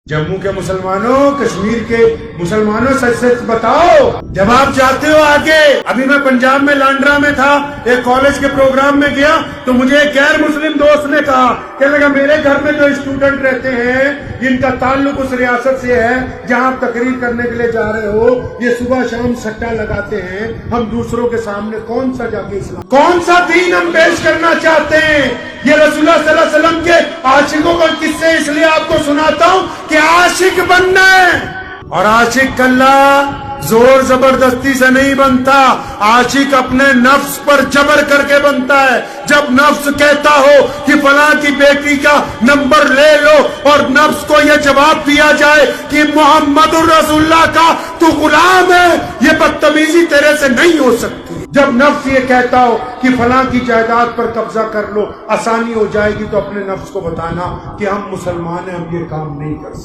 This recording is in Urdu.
جموں کے مسلمانوں، کشمیر کے مسلمانوں، سچ سچ بتاؤ جب آپ چاہتے ہو آگے۔ ابھی میں پنجاب میں لانڈرا میں تھا، ایک کالج کے پروگرام میں گیا تو مجھے ایک غیر مسلم دوست نے کہا کہ لگا میرے گھر میں جو اسٹوڈنٹ رہتے ہیں جن کا تعلق اس ریاست سے ہے جہاں آپ تقریر کرنے کے لیے جا رہے ہو، یہ صبح شام سٹا لگاتے ہیں، ہم دوسروں کے سامنے کون سا جا کے اسلام، کون سا دین ہم پیش کرنا چاہتے ہیں؟ یہ رسول اللہ صلی اللہ علیہ وسلم کے عاشقوں کا قصے اس لیے آپ کو سناتا ہوں کہ عاشق بننا ہے، اور عاشق اللہ زور زبردستی سے نہیں بنتا، عاشق اپنے نفس پر جبر کر کے بنتا ہے۔ جب نفس کہتا ہو کہ فلاں کی بیٹی کا نمبر لے لو اور نفس کو یہ جواب دیا جائے کہ محمد الرسول اللہ کا تو غلام ہے، یہ بدتمیزی تیرے سے نہیں ہو سکتی۔ جب نفس یہ کہتا ہو کہ فلاں کی جائیداد پر قبضہ کر لو، آسانی ہو جائے گی، تو اپنے نفس کو بتانا کہ ہم مسلمان ہیں، ہم یہ کام نہیں کر سکتے۔